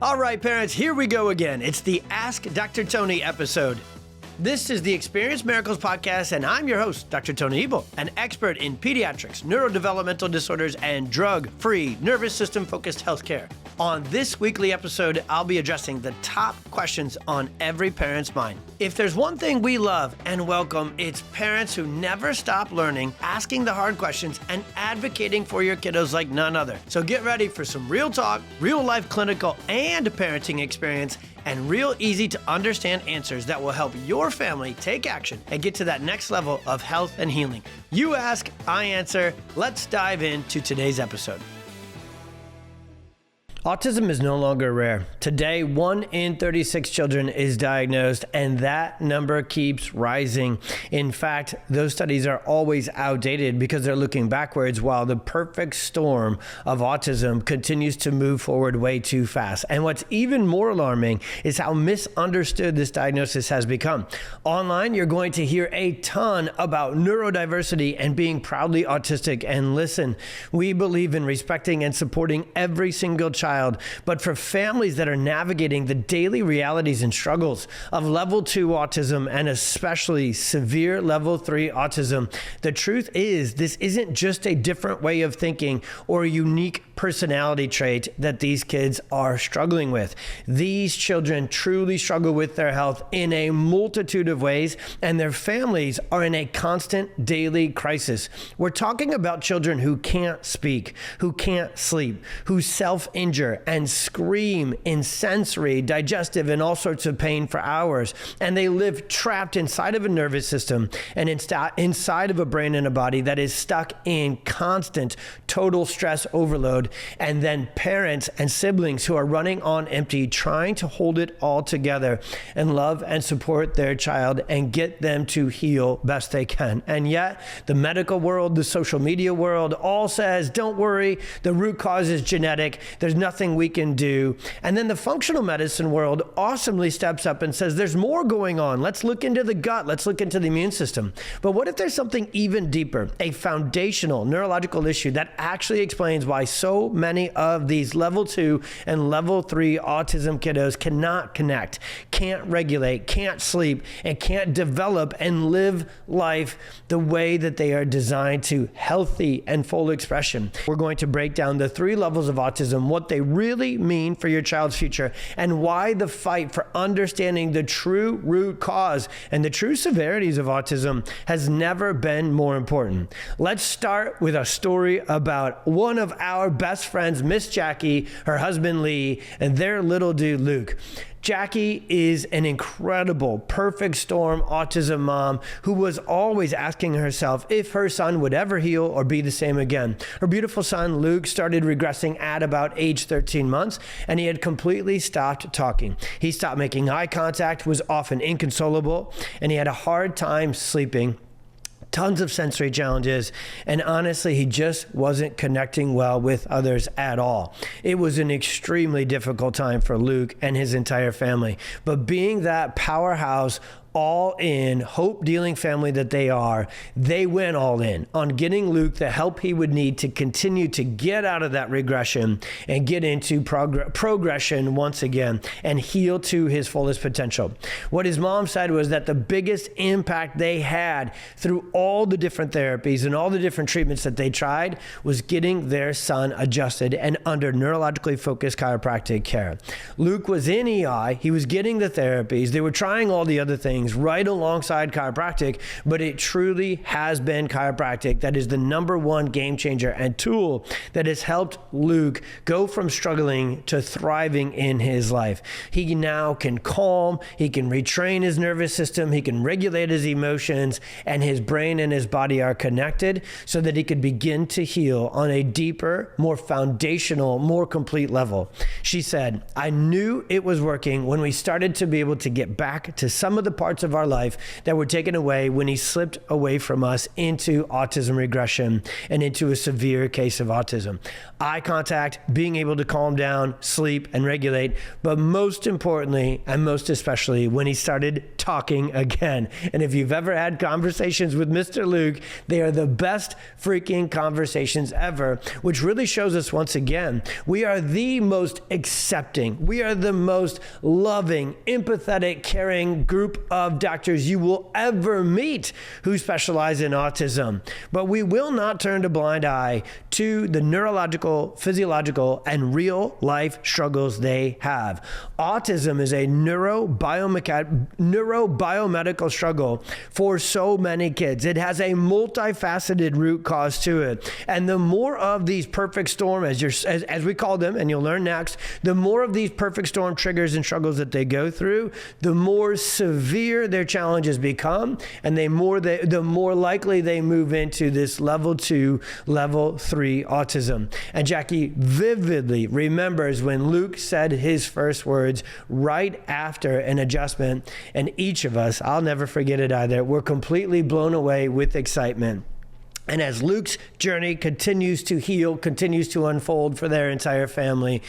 All right, parents, here we go again. It's the Ask Dr. Tony episode. This is the Experience Miracles podcast, and I'm your host, Dr. Tony Ebel, an expert in pediatrics, neurodevelopmental disorders, and drug-free, nervous system-focused healthcare. On this weekly episode, I'll be addressing the top questions on every parent's mind. If there's one thing we love and welcome, it's parents who never stop learning, asking the hard questions, and advocating for your kiddos like none other. So get ready for some real talk, real-life clinical and parenting experience, and real easy to understand answers that will help your family take action and get to that next level of health and healing. You ask, I answer. Let's dive into today's episode. Autism is no longer rare. Today, 1 in 36 children is diagnosed, and that number keeps rising. In fact, those studies are always outdated because they're looking backwards while the perfect storm of autism continues to move forward way too fast. And what's even more alarming is how misunderstood this diagnosis has become. Online, you're going to hear a ton about neurodiversity and being proudly autistic. And listen, we believe in respecting and supporting every single child. But for families that are navigating the daily realities and struggles of level 2 autism and especially severe level 3 autism, the truth is this isn't just a different way of thinking or a unique personality trait that these kids are struggling with. These children truly struggle with their health in a multitude of ways, and their families are in a constant daily crisis. We're talking about children who can't speak, who can't sleep, who self-injure and scream in sensory, digestive, and all sorts of pain for hours. And they live trapped inside of a nervous system and inside of a brain and a body that is stuck in constant total stress overload. And then parents and siblings who are running on empty, trying to hold it all together and love and support their child and get them to heal best they can. And yet the medical world, the social media world all says, don't worry, the root cause is genetic. There's nothing we can do. And then the functional medicine world awesomely steps up and says, there's more going on. Let's look into the gut. Let's look into the immune system. But what if there's something even deeper, a foundational neurological issue that actually explains why so many of these level 2 and level 3 autism kiddos cannot connect, can't regulate, can't sleep, and can't develop and live life the way that they are designed to, healthy and full expression. We're going to break down the 3 levels of autism, what they really mean for your child's future, and why the fight for understanding the true root cause and the true severities of autism has never been more important. Let's start with a story about one of our best friends, Miss Jackie, her husband Lee, and their little dude Luke. Jackie is an incredible, perfect storm autism mom who was always asking herself if her son would ever heal or be the same again. Her beautiful son, Luke, started regressing at about age 13 months, and he had completely stopped talking. He stopped making eye contact, was often inconsolable, and he had a hard time sleeping. Tons of sensory challenges, and honestly, he just wasn't connecting well with others at all. It was an extremely difficult time for Luke and his entire family. But being that powerhouse, all-in, hope-dealing family that they are, they went all in on getting Luke the help he would need to continue to get out of that regression and get into progression once again and heal to his fullest potential. What his mom said was that the biggest impact they had through all the different therapies and all the different treatments that they tried was getting their son adjusted and under neurologically-focused chiropractic care. Luke was in EI, he was getting the therapies, they were trying all the other things right alongside chiropractic, but it truly has been chiropractic that is the #1 game changer and tool that has helped Luke go from struggling to thriving in his life. He now can calm, he can retrain his nervous system, he can regulate his emotions, and his brain and his body are connected so that he could begin to heal on a deeper, more foundational, more complete level. She said, I knew it was working when we started to be able to get back to some of the parts of our life that were taken away when he slipped away from us into autism regression and into a severe case of autism. Eye contact, being able to calm down, sleep, and regulate, but most importantly, and most especially, when he started talking talking again. And if you've ever had conversations with Mr. Luke, they are the best freaking conversations ever, which really shows us once again, we are the most accepting, we are the most loving, empathetic, caring group of doctors you will ever meet who specialize in autism. But we will not turn a blind eye to the neurological, physiological, and real life struggles they have. Autism is a neurobiomedical struggle for so many kids. It has a multifaceted root cause to it. And the more of these perfect storm, as we call them, and you'll learn next, the more of these perfect storm triggers and struggles that they go through, the more severe their challenges become, and the more likely they move into this level 2, level 3 autism. And Jackie vividly remembers when Luke said his first words right after an adjustment, and each of us, I'll never forget it either, were completely blown away with excitement. And as Luke's journey continues to heal, continues to unfold for their entire family,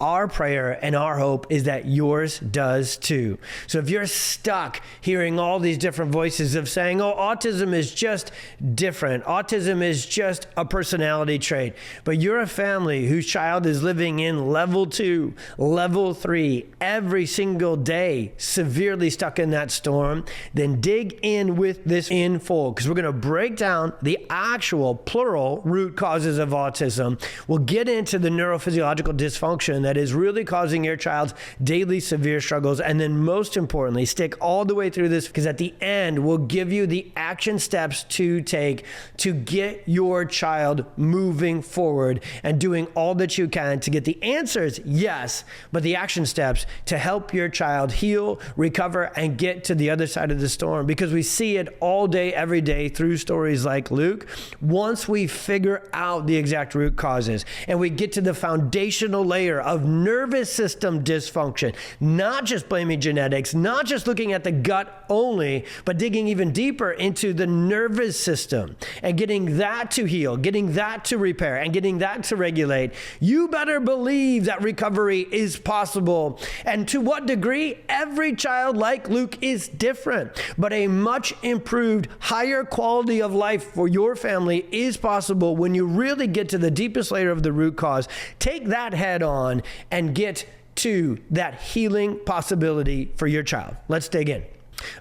our prayer and our hope is that yours does too. So if you're stuck hearing all these different voices of saying, oh, autism is just different, autism is just a personality trait, but you're a family whose child is living in level 2, level 3, every single day, severely stuck in that storm, then dig in with this in full, because we're going to break down the actual plural root causes of autism. We'll get into the neurophysiological dysfunction that is really causing your child's daily severe struggles. And then most importantly, stick all the way through this, because at the end, we'll give you the action steps to take to get your child moving forward and doing all that you can to get the answers, yes, but the action steps to help your child heal, recover, and get to the other side of the storm. Because we see it all day, every day through stories like Luke. Once we figure out the exact root causes and we get to the foundational layer of nervous system dysfunction, not just blaming genetics, not just looking at the gut only, but digging even deeper into the nervous system and getting that to heal, getting that to repair, and getting that to regulate, you better believe that recovery is possible. And to what degree? Every child like Luke is different, but a much improved, higher quality of life for your family is possible when you really get to the deepest layer of the root cause, take that head on, and get to that healing possibility for your child. Let's dig in.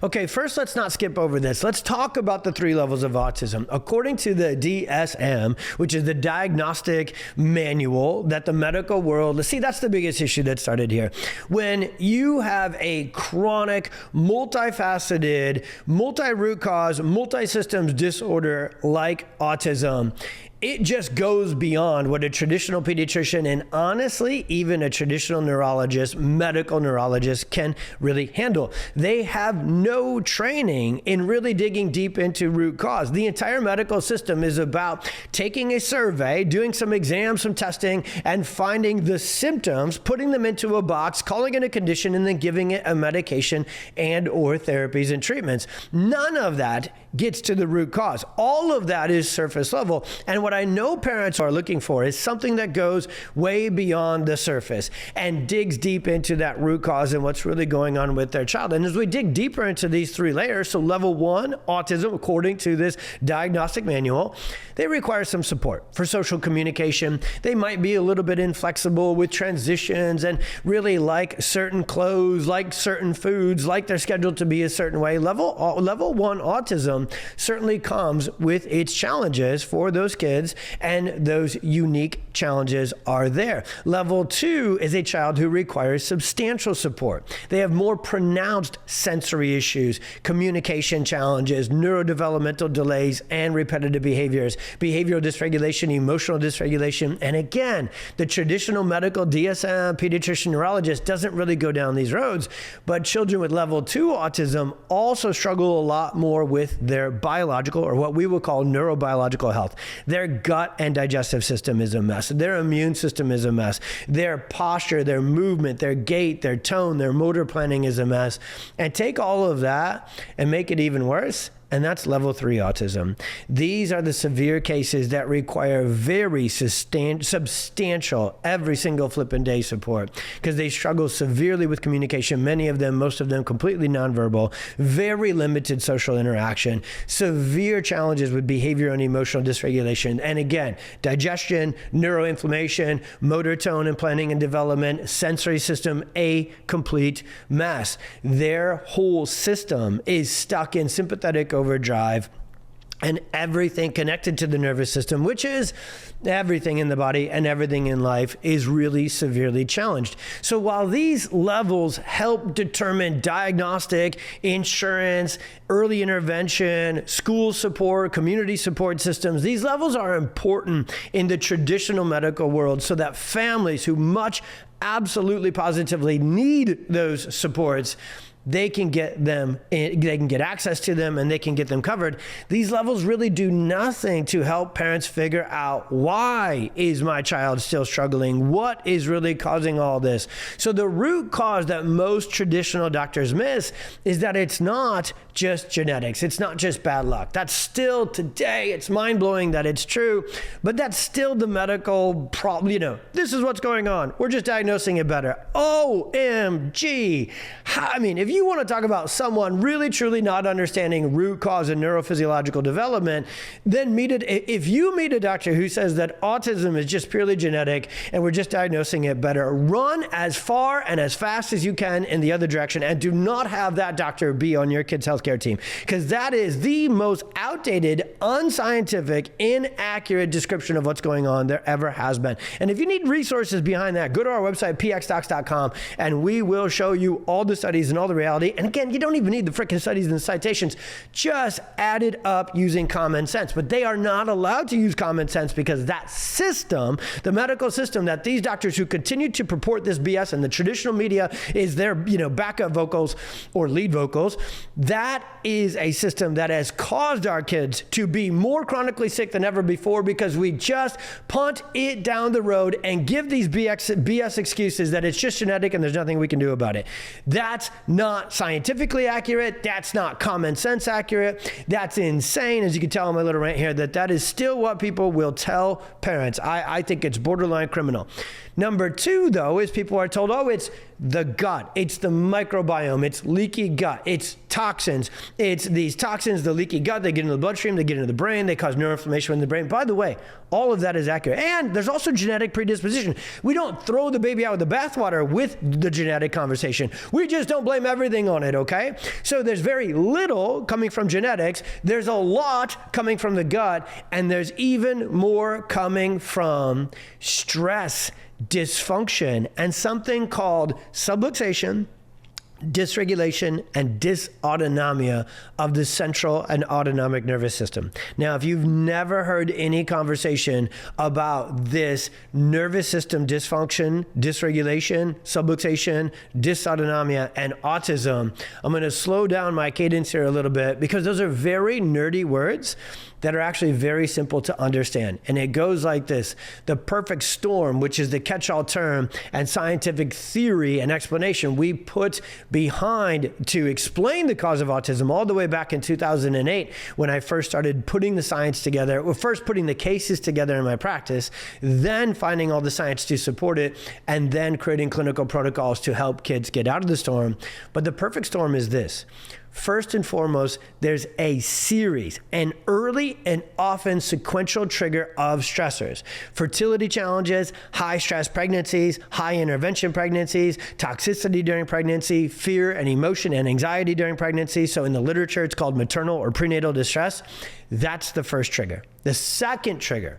Okay, first, let's not skip over this. Let's talk about the 3 levels of autism. According to the DSM, which is the diagnostic manual that the medical world, see, that's the biggest issue that started here. When you have a chronic, multifaceted, multi-root cause, multi-systems disorder like autism, it just goes beyond what a traditional pediatrician and honestly, even a traditional neurologist, medical neurologist can really handle. They have no training in really digging deep into root cause. The entire medical system is about taking a survey, doing some exams, some testing, and finding the symptoms, putting them into a box, calling it a condition, and then giving it a medication and or therapies and treatments. None of that gets to the root cause. All of that is surface level. And what I know parents are looking for is something that goes way beyond the surface and digs deep into that root cause and what's really going on with their child. And as we dig deeper into these 3 layers, so level 1, autism, according to this diagnostic manual, they require some support for social communication. They might be a little bit inflexible with transitions and really like certain clothes, like certain foods, like they're scheduled to be a certain way. Level 1 autism certainly comes with its challenges for those kids, and those unique challenges are there. Level 2 is a child who requires substantial support. They have more pronounced sensory issues, communication challenges, neurodevelopmental delays, and repetitive behaviors, behavioral dysregulation, emotional dysregulation. And again, the traditional medical DSM, pediatrician, neurologist doesn't really go down these roads, but children with level 2 autism also struggle a lot more with their biological, or what we would call neurobiological health. Their gut and digestive system is a mess. Their immune system is a mess. Their posture, their movement, their gait, their tone, their motor planning is a mess. And take all of that and make it even worse, and that's level 3 autism. These are the severe cases that require very substantial, every single flipping day support because they struggle severely with communication, many of them, most of them completely nonverbal, very limited social interaction, severe challenges with behavior and emotional dysregulation, and again, digestion, neuroinflammation, motor tone and planning and development, sensory system, a complete mess. Their whole system is stuck in sympathetic overdrive, and everything connected to the nervous system, which is everything in the body and everything in life, is really severely challenged. So while these levels help determine diagnostic, insurance, early intervention, school support, community support systems, these levels are important in the traditional medical world so that families who absolutely positively need those supports, they can get access to them, and they can get them covered. These levels really do nothing to help parents figure out, why is my child still struggling? What is really causing all this? So the root cause that most traditional doctors miss is that it's not just genetics. It's not just bad luck. That's still today, it's mind-blowing that it's true, but that's still the medical problem. This is what's going on. We're just diagnosing it better. OMG. If you want to talk about someone really truly not understanding root cause and neurophysiological development, then if you meet a doctor who says that autism is just purely genetic and we're just diagnosing it better, run as far and as fast as you can in the other direction, and do not have that doctor be on your kid's healthcare team, because that is the most outdated, unscientific, inaccurate description of what's going on there ever has been. And if you need resources behind that, go to our website, pxdocs.com, and we will show you all the studies and all the reality. And again, you don't even need the freaking studies and the citations. Just add it up using common sense. But they are not allowed to use common sense because that system, the medical system that these doctors who continue to purport this BS and the traditional media is their backup vocals or lead vocals, that is a system that has caused our kids to be more chronically sick than ever before because we just punt it down the road and give these BS excuses that it's just genetic and there's nothing we can do about it. That's not scientifically accurate. That's not common sense accurate. That's insane. As you can tell in my little rant here, that is still what people will tell parents. I think it's borderline criminal. Number 2, though, is people are told, it's the gut, it's the microbiome, it's leaky gut, it's toxins, it's these toxins, the leaky gut, they get into the bloodstream, they get into the brain, they cause neuroinflammation in the brain. By the way, all of that is accurate. And there's also genetic predisposition. We don't throw the baby out with the bathwater with the genetic conversation. We just don't blame everything on it, okay? So there's very little coming from genetics, there's a lot coming from the gut, and there's even more coming from stress, dysfunction, and something called subluxation, dysregulation, and dysautonomia of the central and autonomic nervous system. Now, if you've never heard any conversation about this nervous system dysfunction, dysregulation, subluxation, dysautonomia, and autism, I'm going to slow down my cadence here a little bit because those are very nerdy words that are actually very simple to understand. And it goes like this. The perfect storm, which is the catch-all term and scientific theory and explanation we put behind to explain the cause of autism all the way back in 2008 when I first started putting the science together, first putting the cases together in my practice, then finding all the science to support it, and then creating clinical protocols to help kids get out of the storm. But the perfect storm is this. First and foremost, there's a series, an early and often sequential trigger of stressors. Fertility challenges, high stress pregnancies, high intervention pregnancies, toxicity during pregnancy, fear and emotion and anxiety during pregnancy. So in the literature, it's called maternal or prenatal distress. That's the first trigger. The second trigger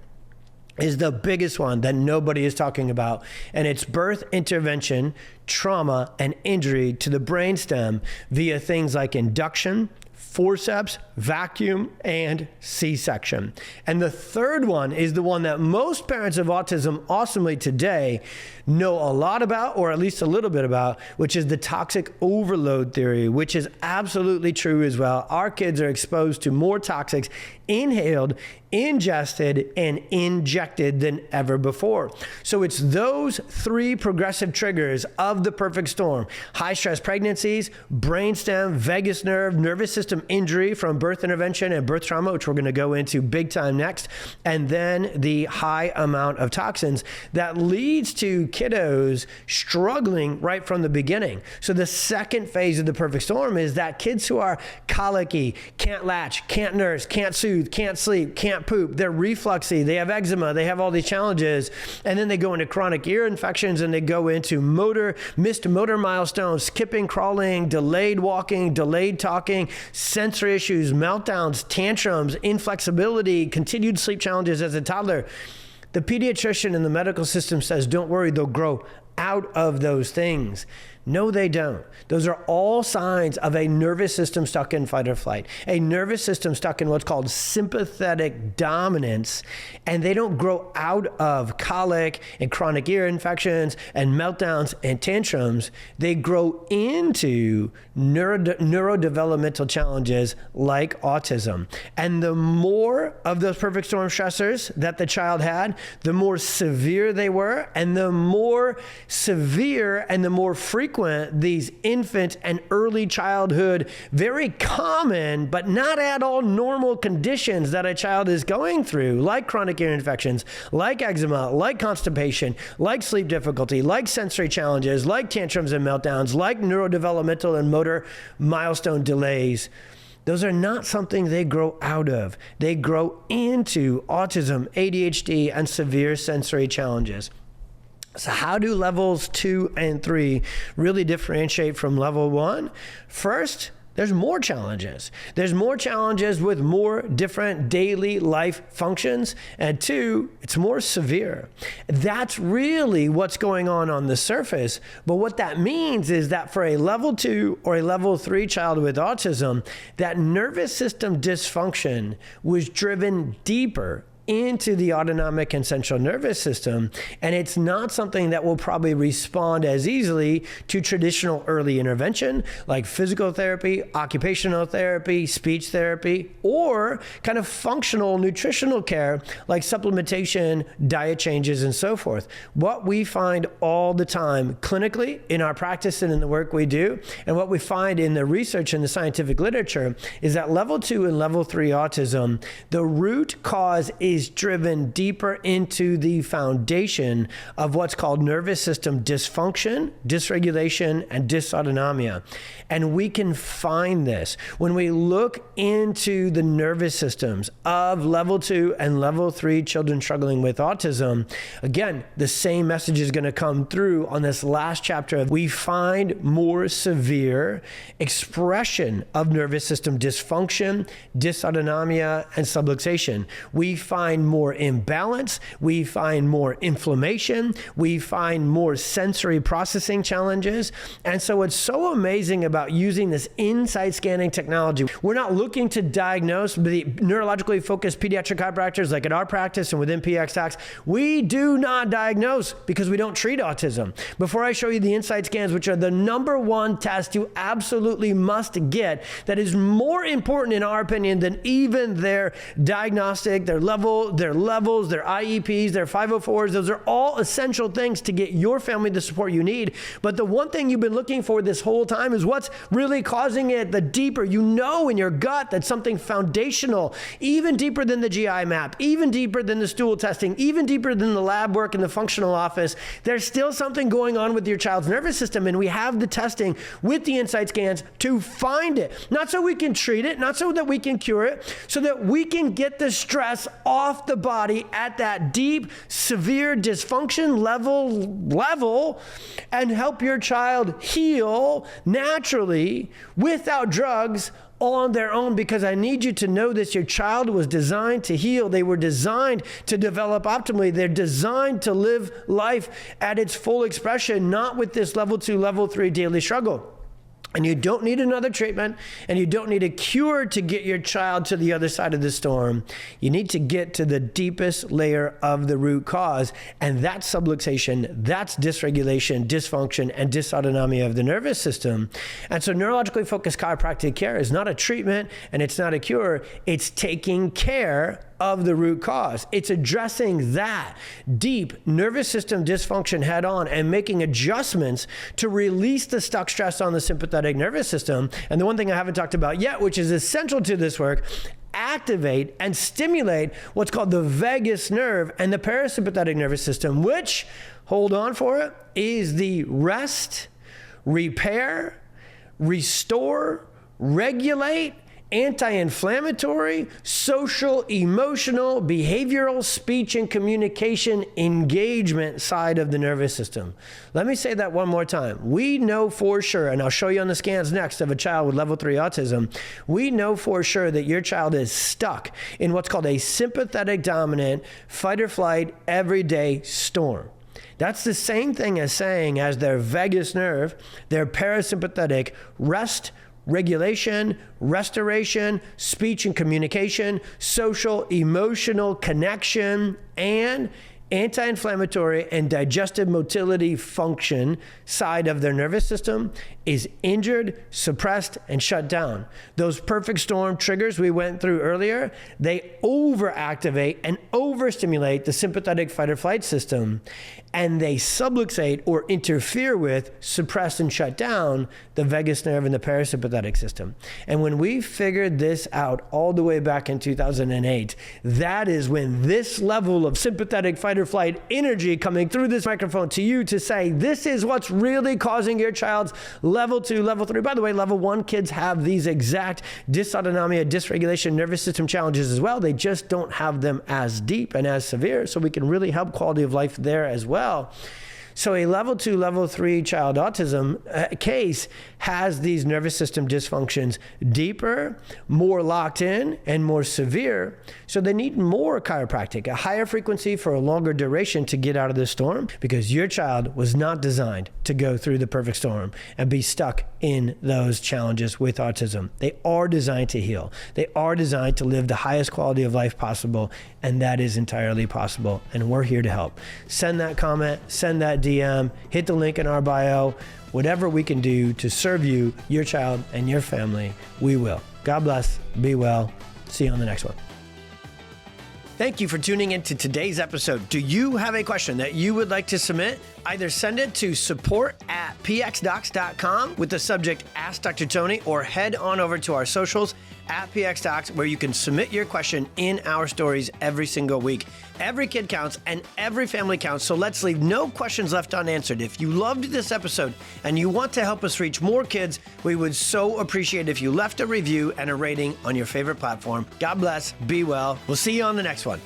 is the biggest one that nobody is talking about, and it's birth intervention, trauma, and injury to the brainstem via things like induction, forceps, vacuum, and C-section. And the third one is the one that most parents of autism awesomely today know a lot about, or at least a little bit about, which is the toxic overload theory, which is absolutely true as well. Our kids are exposed to more toxics inhaled ingested, and injected than ever before. So it's those three progressive triggers of the perfect storm: high stress pregnancies, brainstem, vagus nerve, nervous system injury from birth intervention and birth trauma, which we're going to go into big time next, and then the high amount of toxins that leads to kiddos struggling right from the beginning. So the second phase of the perfect storm is that kids who are colicky, can't latch, can't nurse, can't soothe, can't sleep, can't poop, they're refluxy, they have eczema, they have all these challenges, and then they go into chronic ear infections, and they go into missed motor milestones, skipping, crawling, delayed walking, delayed talking, sensory issues, meltdowns, tantrums, inflexibility, continued sleep challenges as a toddler. The pediatrician in the medical system says, don't worry, they'll grow out of those things. No, they don't. Those are all signs of a nervous system stuck in fight or flight, a nervous system stuck in what's called sympathetic dominance, and they don't grow out of colic and chronic ear infections and meltdowns and tantrums. They grow into neurodevelopmental challenges like autism. And the more of those perfect storm stressors that the child had, the more severe they were, and the more severe and the more frequent these infant and early childhood, very common but not at all normal conditions that a child is going through, like chronic ear infections, like eczema, like constipation, like sleep difficulty, like sensory challenges, like tantrums and meltdowns, like neurodevelopmental and motor milestone delays. Those are not something they grow out of. They grow into autism, ADHD, and severe sensory challenges. So how do levels 2 and 3 really differentiate from level 1? First, there's more challenges. There's more challenges with more different daily life functions. And 2, it's more severe. That's really what's going on the surface. But what that means is that for a level 2 or a level 3 child with autism, that nervous system dysfunction was driven deeper into the autonomic and central nervous system, and it's not something that will probably respond as easily to traditional early intervention like physical therapy, occupational therapy, speech therapy, or kind of functional nutritional care like supplementation, diet changes, and so forth. What we find all the time clinically in our practice and in the work we do, and what we find in the research and the scientific literature, is that level 2 and level 3 autism, the root cause is driven deeper into the foundation of what's called nervous system dysfunction, dysregulation, and dysautonomia. And we can find this when we look into the nervous systems of level 2 and level 3 children struggling with autism. Again, the same message is going to come through on this last chapter. We find more severe expression of nervous system dysfunction, dysautonomia, and subluxation. We find more imbalance, we find more inflammation, we find more sensory processing challenges. And so what's so amazing about using this insight scanning technology, we're not looking to diagnose. The neurologically focused pediatric chiropractors, like at our practice and within PX Tax, we do not diagnose because we don't treat autism. Before I show you the insight scans, which are the #1 test you absolutely must get, that is more important in our opinion than even their diagnostic, their levels, their IEPs, their 504s. Those are all essential things to get your family the support you need. But the one thing you've been looking for this whole time is what's really causing it. The deeper you know in your gut that something foundational, even deeper than the GI map, even deeper than the stool testing, even deeper than the lab work in the functional office, there's still something going on with your child's nervous system. And we have the testing with the insight scans to find it. Not so we can treat it, not so that we can cure it, so that we can get the stress off the body at that deep, severe dysfunction level and help your child heal naturally without drugs on their own. Because I need you to know this, your child was designed to heal. They were designed to develop optimally. They're designed to live life at its full expression, not with this level 2, level 3 daily struggle. And you don't need another treatment, and you don't need a cure to get your child to the other side of the storm. You need to get to the deepest layer of the root cause, and that's subluxation, that's dysregulation, dysfunction, and dysautonomia of the nervous system. And so neurologically focused chiropractic care is not a treatment, and it's not a cure. It's taking care of the root cause. It's addressing that deep nervous system dysfunction head on and making adjustments to release the stuck stress on the sympathetic nervous system. And the one thing I haven't talked about yet, which is essential to this work, activate and stimulate what's called the vagus nerve and the parasympathetic nervous system, which, hold on for it, is the rest, repair, restore, regulate, anti-inflammatory, social, emotional, behavioral, speech, and communication engagement side of the nervous system. Let me say that one more time. We know for sure, and I'll show you on the scans next of a child with level 3 autism, we know for sure that your child is stuck in what's called a sympathetic dominant fight or flight everyday storm. That's the same thing as saying as their vagus nerve, their parasympathetic rest, regulation, restoration, speech and communication, social, emotional connection, and anti-inflammatory and digestive motility function side of their nervous system is injured, suppressed, and shut down. Those perfect storm triggers we went through earlier, they overactivate and overstimulate the sympathetic fight or flight system, and they subluxate or interfere with, suppress, and shut down the vagus nerve and the parasympathetic system. And when we figured this out all the way back in 2008, that is when this level of sympathetic fight or flight energy coming through this microphone to you to say, this is what's really causing your child's level 2, level 3. By the way, level 1 kids have these exact dysautonomia, dysregulation, nervous system challenges as well. They just don't have them as deep and as severe, so we can really help quality of life there as well. So a level 2, level 3 child autism case has these nervous system dysfunctions deeper, more locked in, and more severe. So they need more chiropractic, a higher frequency for a longer duration to get out of this storm, because your child was not designed to go through the perfect storm and be stuck in those challenges with autism. They are designed to heal. They are designed to live the highest quality of life possible, and that is entirely possible. And we're here to help. Send that comment, send that DM, hit the link in our bio. Whatever we can do to serve you, your child, and your family, we will. God bless. Be well. See you on the next one. Thank you for tuning in to today's episode. Do you have a question that you would like to submit? Either send it to support@pxdocs.com with the subject Ask Dr. Tony, or head on over to our socials @pxdocs, where you can submit your question in our stories every single week. Every kid counts and every family counts, so let's leave no questions left unanswered. If you loved this episode and you want to help us reach more kids, we would so appreciate if you left a review and a rating on your favorite platform. God bless. Be well. We'll see you on the next one.